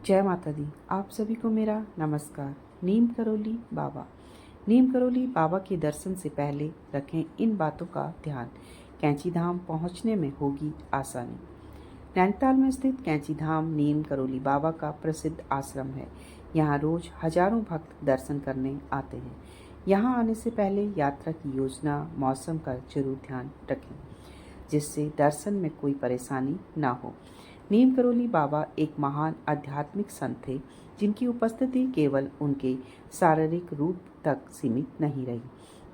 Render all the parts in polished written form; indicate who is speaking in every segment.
Speaker 1: जय माता दी। आप सभी को मेरा नमस्कार। नीम करोली बाबा। नीम करोली बाबा के दर्शन से पहले रखें इन बातों का ध्यान। कैंची धाम पहुंचने में होगी आसानी। नैनीताल में स्थित कैंची धाम नीम करोली बाबा का प्रसिद्ध आश्रम है। यहाँ रोज हजारों भक्त दर्शन करने आते हैं। यहाँ आने से पहले यात्रा की योजना, मौसम का जरूर ध्यान रखें, जिससे दर्शन में कोई परेशानी ना हो। नीम करोली बाबा एक महान आध्यात्मिक संत थे, जिनकी उपस्थिति केवल उनके शारीरिक रूप तक सीमित नहीं रही,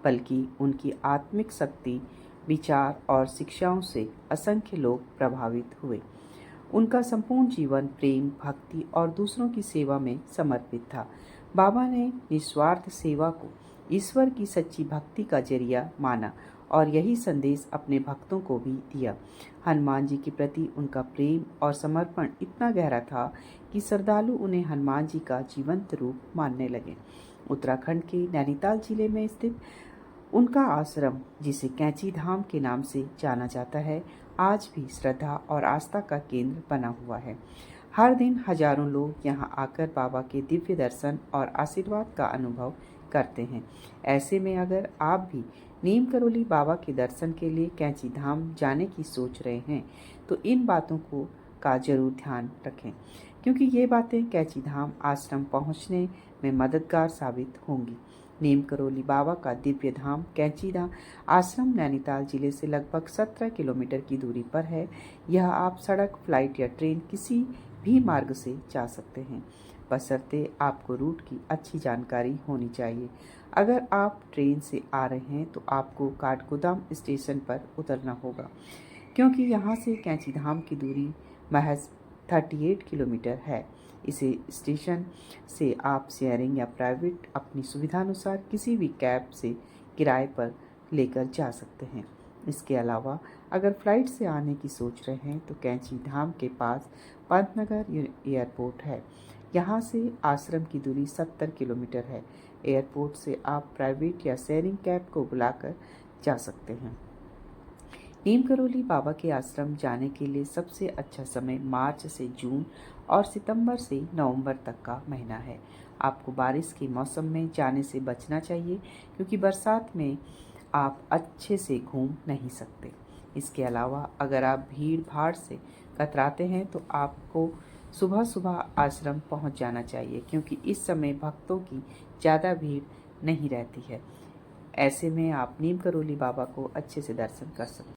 Speaker 1: बल्कि उनकी आत्मिक शक्ति, विचार और शिक्षाओं से असंख्य लोग प्रभावित हुए। उनका संपूर्ण जीवन प्रेम, भक्ति और दूसरों की सेवा में समर्पित था। बाबा ने निस्वार्थ सेवा को ईश्वर की सच्ची भक्ति का जरिया माना और यही संदेश अपने भक्तों को भी दिया। हनुमान जी के प्रति उनका प्रेम और समर्पण इतना गहरा था कि श्रद्धालु उन्हें हनुमान जी का जीवंत रूप मानने लगे। उत्तराखंड के नैनीताल जिले में स्थित उनका आश्रम, जिसे कैंची धाम के नाम से जाना जाता है, आज भी श्रद्धा और आस्था का केंद्र बना हुआ है। हर दिन हजारों लोग यहाँ आकर बाबा के दिव्य दर्शन और आशीर्वाद का अनुभव करते हैं। ऐसे में अगर आप भी नीम करोली बाबा के दर्शन के लिए कैंची धाम जाने की सोच रहे हैं, तो इन बातों का जरूर ध्यान रखें, क्योंकि ये बातें कैंची धाम आश्रम पहुँचने में मददगार साबित होंगी। नीम करोली बाबा का दिव्य धाम कैंची धाम आश्रम नैनीताल जिले से लगभग 17 किलोमीटर की दूरी पर है। यह आप सड़क, फ्लाइट या ट्रेन किसी भी मार्ग से जा सकते हैं, बशर्ते आपको रूट की अच्छी जानकारी होनी चाहिए। अगर आप ट्रेन से आ रहे हैं तो आपको काठगोदाम स्टेशन पर उतरना होगा, क्योंकि यहाँ से कैंची धाम की दूरी महज 38 किलोमीटर है। इसे स्टेशन से आप शेयरिंग या प्राइवेट अपनी सुविधानुसार किसी भी कैब से किराए पर लेकर जा सकते हैं। इसके अलावा अगर फ्लाइट से आने की सोच रहे हैं तो कैंची धाम के पास पंतनगर एयरपोर्ट है। यहाँ से आश्रम की दूरी 70 किलोमीटर है। एयरपोर्ट से आप प्राइवेट या शेयरिंग कैब को बुलाकर जा सकते हैं। नीम करोली बाबा के आश्रम जाने के लिए सबसे अच्छा समय मार्च से जून और सितंबर से नवंबर तक का महीना है। आपको बारिश के मौसम में जाने से बचना चाहिए, क्योंकि बरसात में आप अच्छे से घूम नहीं सकते। इसके अलावा अगर आप भीड़ भाड़ से कतराते हैं तो आपको सुबह सुबह आश्रम पहुंच जाना चाहिए, क्योंकि इस समय भक्तों की ज़्यादा भीड़ नहीं रहती है। ऐसे में आप नीम करोली बाबा को अच्छे से दर्शन कर सकते हैं।